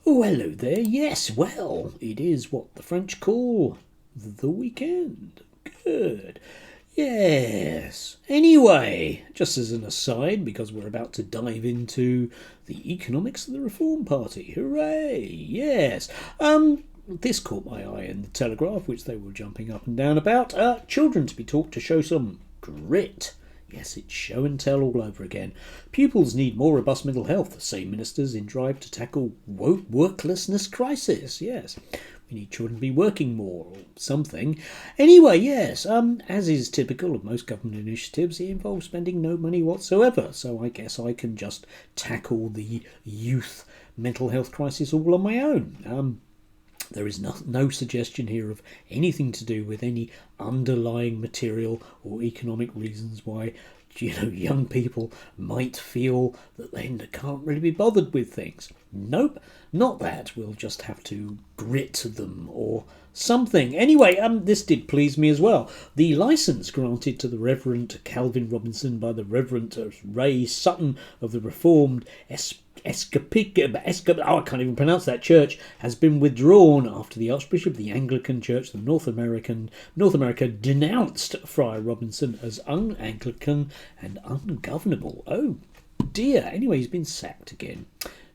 Oh, hello there. Yes, well, it is what the French call the weekend. Good. Yes. Anyway, just as an aside, because we're about to dive into the economics of the Reform Party. Hooray! Yes. This caught my eye in the Telegraph, which they were jumping up and down about. Children to be taught to show some grit. Yes, it's show and tell all over again. Pupils need more robust mental health, say ministers in drive to tackle worklessness crisis. Yes, we need children to be working more or something. Anyway, yes, as is typical of most government initiatives, it involves spending no money whatsoever. So I guess I can just tackle the youth mental health crisis all on my own. There is no suggestion here of anything to do with any underlying material or economic reasons why young people might feel that they can't really be bothered with things. Nope, not that. We'll just have to grit them or something. Anyway, this did please me as well. The licence granted to the Reverend Calvin Robinson by the Reverend Ray Sutton of the Reformed I can't even pronounce that church, has been withdrawn after the Archbishop of the Anglican Church of North America denounced Friar Robinson as un-Anglican and ungovernable. Oh dear. Anyway, he's been sacked again.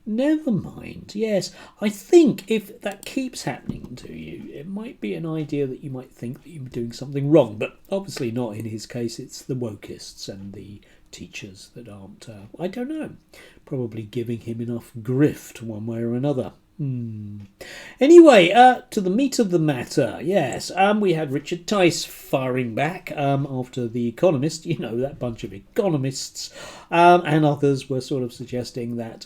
Never mind. Yes, I think if that keeps happening to you, it might be an idea that you might think that you're doing something wrong, but obviously not in his case. It's the wokists and the teachers that aren't, I don't know, probably giving him enough grift one way or another. Anyway, to the meat of the matter, yes, we had Richard Tice firing back after The Economist, that bunch of economists, and others were sort of suggesting that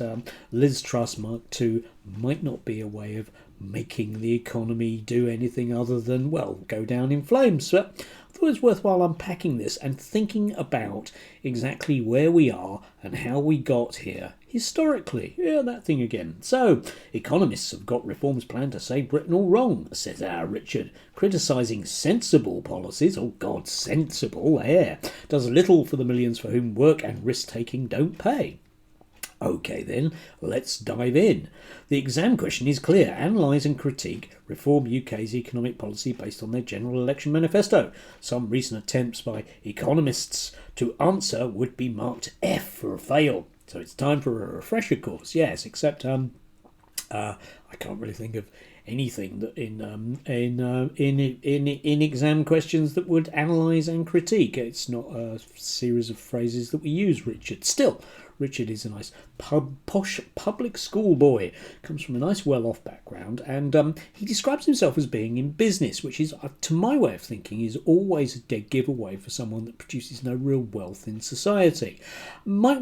Liz Truss Mark II might not be a way of making the economy do anything other than, well, go down in flames. So I thought it was worthwhile unpacking this and thinking about exactly where we are and how we got here historically. Yeah, that thing again. So, economists have got reforms planned to save Britain all wrong, says our Richard, criticising sensible policies. Oh God, sensible, does little for the millions for whom work and risk-taking don't pay. OK then, let's dive in. The exam question is clear. Analyse and critique Reform UK's economic policy based on their general election manifesto. Some recent attempts by economists to answer would be marked F for a fail. So it's time for a refresher course. Yes, except I can't really think of anything that in exam questions that would analyse and critique. It's not a series of phrases that we use, Richard. Still, Richard is a nice posh public school boy, comes from a nice well-off background, and he describes himself as being in business, which is, to my way of thinking, is always a dead giveaway for someone that produces no real wealth in society. Might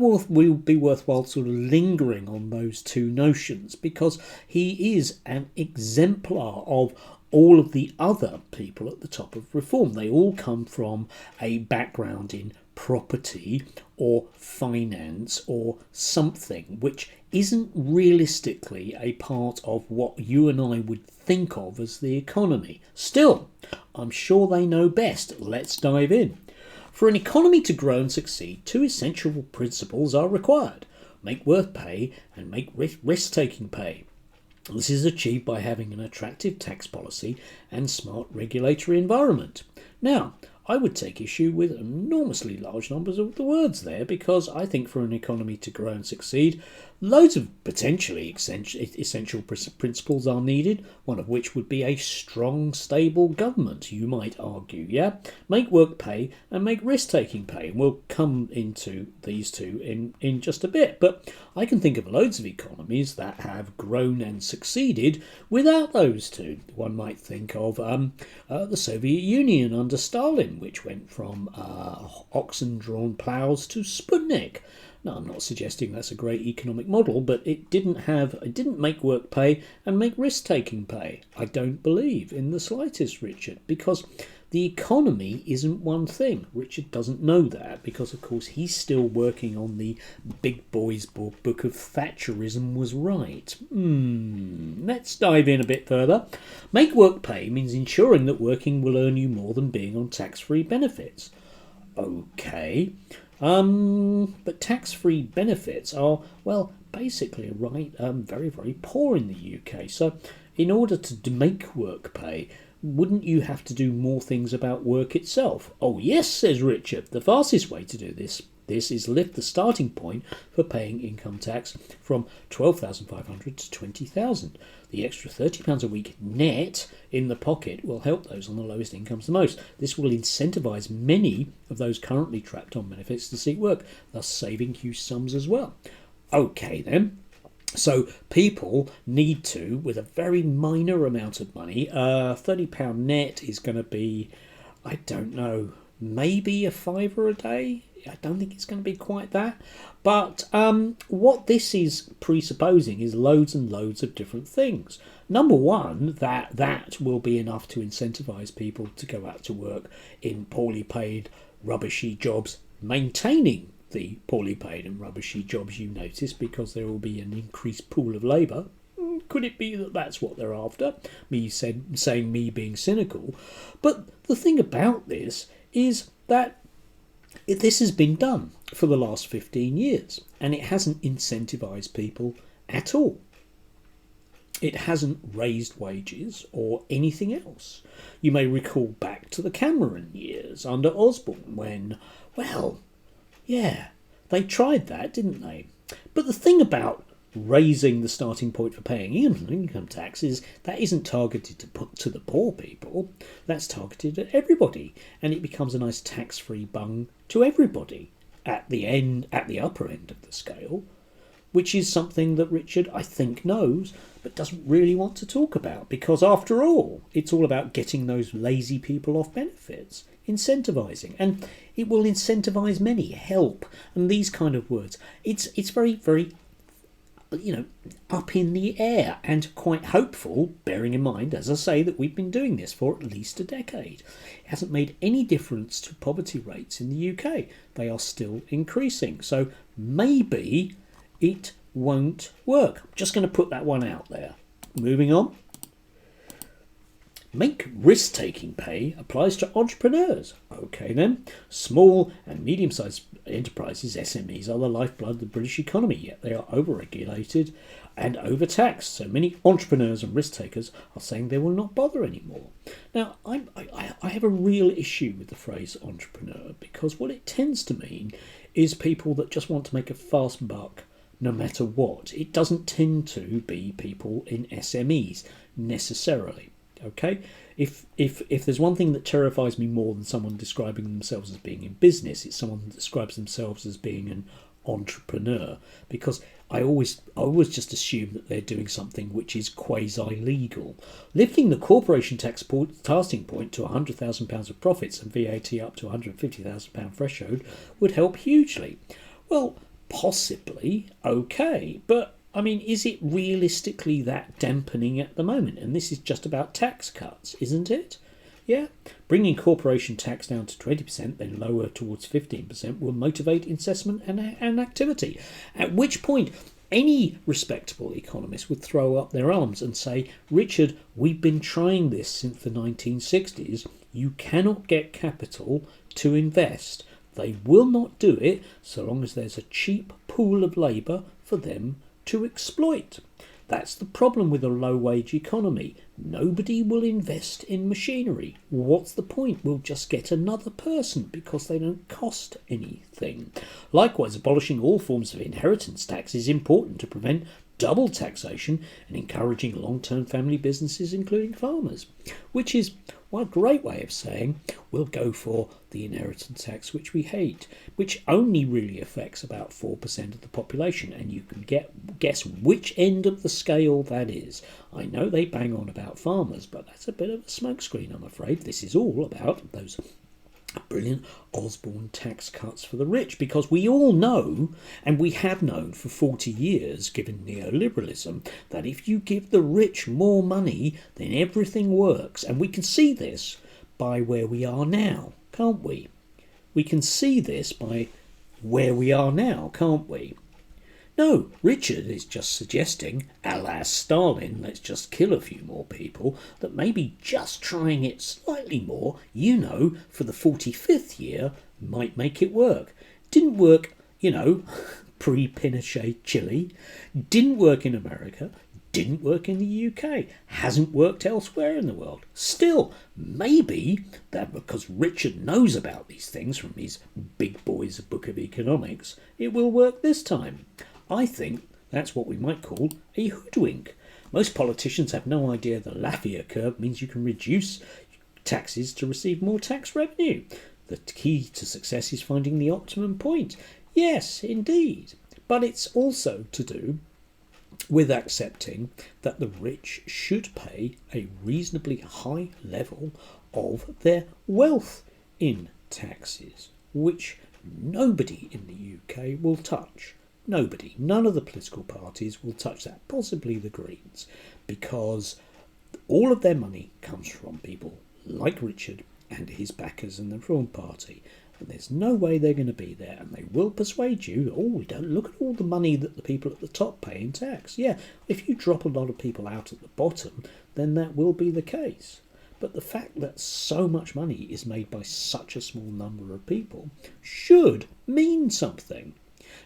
be worthwhile sort of lingering on those two notions, because he is an exemplar of all of the other people at the top of reform. They all come from a background in property or finance or something which isn't realistically a part of what you and I would think of as the economy. Still, I'm sure they know best. Let's dive in. For an economy to grow and succeed, two essential principles are required: make work pay and make risk-taking pay. This is achieved by having an attractive tax policy and smart regulatory environment. Now, I would take issue with enormously large numbers of the words there, because I think for an economy to grow and succeed, loads of potentially essential principles are needed, one of which would be a strong, stable government, you might argue, yeah? Make work pay and make risk-taking pay. And we'll come into these two in just a bit. But I can think of loads of economies that have grown and succeeded without those two. One might think of the Soviet Union under Stalin, which went from oxen-drawn ploughs to Sputnik. Now, I'm not suggesting that's a great economic model, but it didn't make work pay and make risk-taking pay. I don't believe in the slightest, Richard, because the economy isn't one thing. Richard doesn't know that because, of course, he's still working on the big boys book of Thatcherism was right. Let's dive in a bit further. Make work pay means ensuring that working will earn you more than being on tax-free benefits. Okay. But tax-free benefits are, well, basically very, very poor in the UK. So in order to make work pay, wouldn't you have to do more things about work itself? Oh yes, says Richard, the fastest way to do this is lift the starting point for paying income tax from 12,500 to 20,000. The extra £30 a week net in the pocket will help those on the lowest incomes the most. This will incentivise many of those currently trapped on benefits to seek work, thus saving huge sums as well. Okay then. So people need to, with a very minor amount of money, £30 net is going to be, I don't know, maybe a fiver a day. I don't think it's going to be quite that. But what this is presupposing is loads and loads of different things. Number one, that will be enough to incentivise people to go out to work in poorly paid, rubbishy jobs, maintaining the poorly paid and rubbishy jobs, you notice, because there will be an increased pool of labour. Could it be that that's what they're after? Saying me being cynical. But the thing about this is that this has been done for the last 15 years and it hasn't incentivised people at all. It hasn't raised wages or anything else. You may recall back to the Cameron years under Osborne when, well, yeah, they tried that, didn't they? But the thing about raising the starting point for paying income tax is that isn't targeted to the poor people. That's targeted at everybody, and it becomes a nice tax-free bung to everybody at the upper end of the scale, which is something that Richard, I think, knows but doesn't really want to talk about, because after all, it's all about getting those lazy people off benefits, incentivising, and it will incentivise many, help, and these kind of words. It's very, very, up in the air and quite hopeful, bearing in mind, as I say, that we've been doing this for at least a decade. It hasn't made any difference to poverty rates in the UK. They are still increasing. So maybe it won't work. I'm just going to put that one out there. Moving on. Make risk-taking pay applies to entrepreneurs. Okay then. Small and medium-sized enterprises, SMEs, are the lifeblood of the British economy, yet they are over-regulated and overtaxed. So many entrepreneurs and risk-takers are saying they will not bother anymore. Now, I have a real issue with the phrase entrepreneur, because what it tends to mean is people that just want to make a fast buck no matter what. It doesn't tend to be people in SMEs necessarily. Okay, if there's one thing that terrifies me more than someone describing themselves as being in business, it's someone that describes themselves as being an entrepreneur, because I always just assume that they're doing something which is quasi-legal. Lifting the corporation tax starting point to £100,000 of profits and VAT up to £150,000 threshold would help hugely. Well, possibly, okay, but I mean, is it realistically that dampening at the moment? And this is just about tax cuts, isn't it? Yeah, bringing corporation tax down to 20%, then lower towards 15%, will motivate investment and activity. At which point, any respectable economist would throw up their arms and say, Richard, we've been trying this since the 1960s. You cannot get capital to invest. They will not do it so long as there's a cheap pool of labour for them to exploit. That's the problem with a low-wage economy. Nobody will invest in machinery. What's the point? We'll just get another person because they don't cost anything. Likewise, abolishing all forms of inheritance tax is important to prevent double taxation and encouraging long-term family businesses, including farmers, which is one great way of saying we'll go for the inheritance tax, which we hate, which only really affects about 4% of the population, and you can guess which end of the scale that is. I know they bang on about farmers, but that's a bit of a smokescreen, I'm afraid. This is all about those brilliant Osborne tax cuts for the rich, because we all know, and we have known for 40 years, given neoliberalism, that if you give the rich more money, then everything works. And we can see this by where we are now, can't we? We can see this by where we are now, can't we? No, Richard is just suggesting, a la Stalin, let's just kill a few more people, that maybe just trying it slightly more, for the 45th year, might make it work. Didn't work, pre-Pinochet Chile, didn't work in America, didn't work in the UK, hasn't worked elsewhere in the world. Still, maybe that because Richard knows about these things from his big boys book of economics, it will work this time. I think that's what we might call a hoodwink. Most politicians have no idea the Lafayette curve means you can reduce taxes to receive more tax revenue. The key to success is finding the optimum point. Yes, indeed. But it's also to do with accepting that the rich should pay a reasonably high level of their wealth in taxes, which nobody in the UK will touch. Nobody, none of the political parties will touch that, possibly the Greens, because all of their money comes from people like Richard and his backers in the Reform Party. And there's no way they're going to be there, and they will persuade you, oh, don't look at all the money that the people at the top pay in tax. Yeah, if you drop a lot of people out at the bottom, then that will be the case. But the fact that so much money is made by such a small number of people should mean something.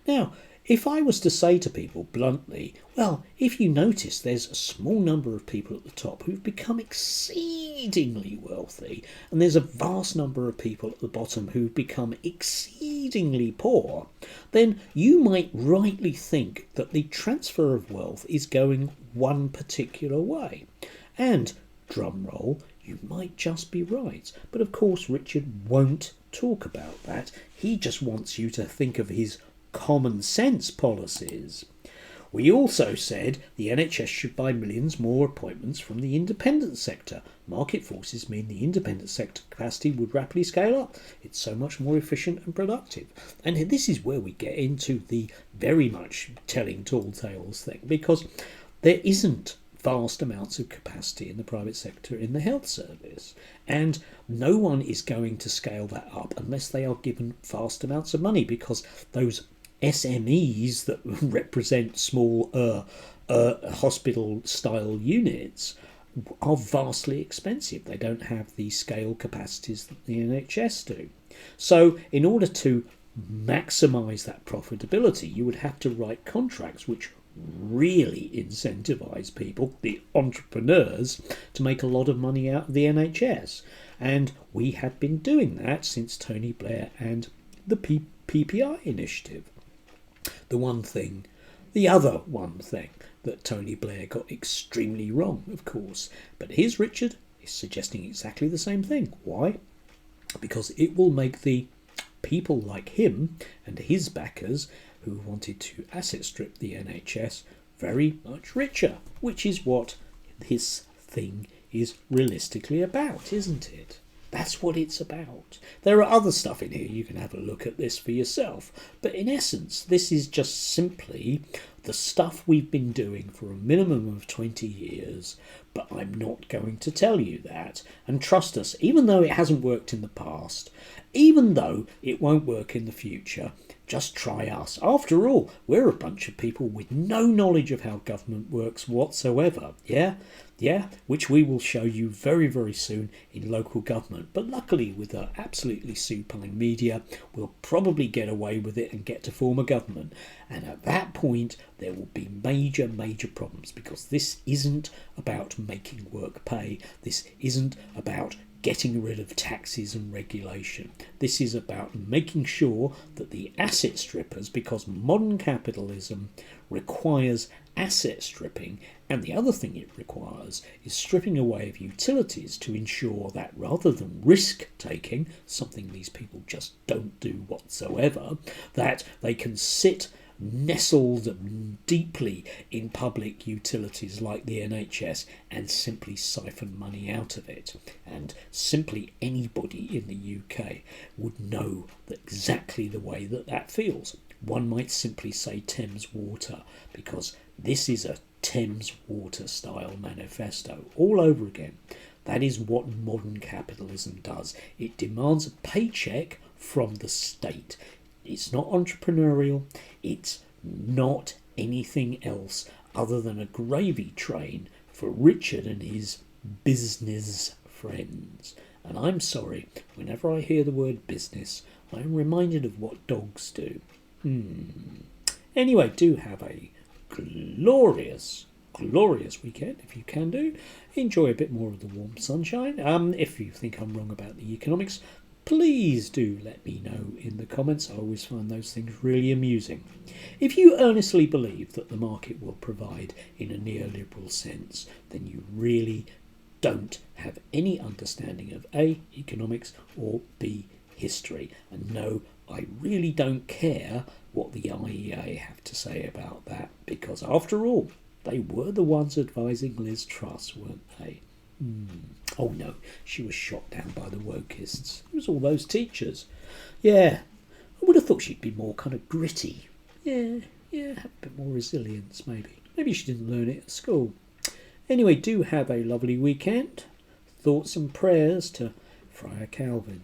Now, if I was to say to people bluntly, well, if you notice there's a small number of people at the top who've become exceedingly wealthy, and there's a vast number of people at the bottom who've become exceedingly poor, then you might rightly think that the transfer of wealth is going one particular way. And, drum roll, you might just be right. But of course Richard won't talk about that. He just wants you to think of his common sense policies. We also said the NHS should buy millions more appointments from the independent sector. Market forces mean the independent sector capacity would rapidly scale up. It's so much more efficient and productive. And this is where we get into the very much telling tall tales thing, because there isn't vast amounts of capacity in the private sector in the health service, and no one is going to scale that up unless they are given vast amounts of money, because those SMEs that represent small hospital-style units are vastly expensive. They don't have the scale capacities that the NHS do. So in order to maximise that profitability, you would have to write contracts which really incentivise people, the entrepreneurs, to make a lot of money out of the NHS. And we had been doing that since Tony Blair and the PPI initiative. The other one thing that Tony Blair got extremely wrong, of course, but here's Richard is suggesting exactly the same thing. Why? Because it will make the people like him and his backers who wanted to asset strip the NHS very much richer, which is what this thing is realistically about, isn't it? That's what it's about. There are other stuff in here, you can have a look at this for yourself, but in essence this is just simply the stuff we've been doing for a minimum of 20 years, but I'm not going to tell you that. And trust us, even though it hasn't worked in the past, even though it won't work in the future, just try us. After all, we're a bunch of people with no knowledge of how government works whatsoever, yeah, which we will show you very, very soon in local government. But luckily, with our absolutely supine media, we'll probably get away with it and get to form a government. And at that point, there will be major, major problems, because this isn't about making work pay. This isn't about getting rid of taxes and regulation. This is about making sure that the asset strippers, because modern capitalism requires asset stripping, and the other thing it requires is stripping away of utilities to ensure that rather than risk taking, something these people just don't do whatsoever, that they can sit nestled deeply in public utilities like the NHS and simply siphon money out of it. And simply anybody in the UK would know exactly the way that feels. One might simply say Thames Water, because this is a Thames Water style manifesto all over again. That is what modern capitalism does. It demands a paycheck from the state. It's not entrepreneurial, it's not anything else other than a gravy train for Richard and his business friends. And I'm sorry, whenever I hear the word business, I'm reminded of what dogs do. Anyway, do have a glorious weekend if you can do. Enjoy a bit more of the warm sunshine. If you think I'm wrong about the economics, please do let me know in the comments. I always find those things really amusing. If you earnestly believe that the market will provide in a neoliberal sense, then you really don't have any understanding of A, economics, or B, history. And no, I really don't care what the IEA have to say about that, because after all, they were the ones advising Liz Truss, weren't they? Oh no, she was shot down by the wokists. It was all those teachers. Yeah, I would have thought she'd be more kind of gritty. Yeah, have a bit more resilience maybe. Maybe she didn't learn it at school. Anyway, do have a lovely weekend. Thoughts and prayers to Friar Calvin.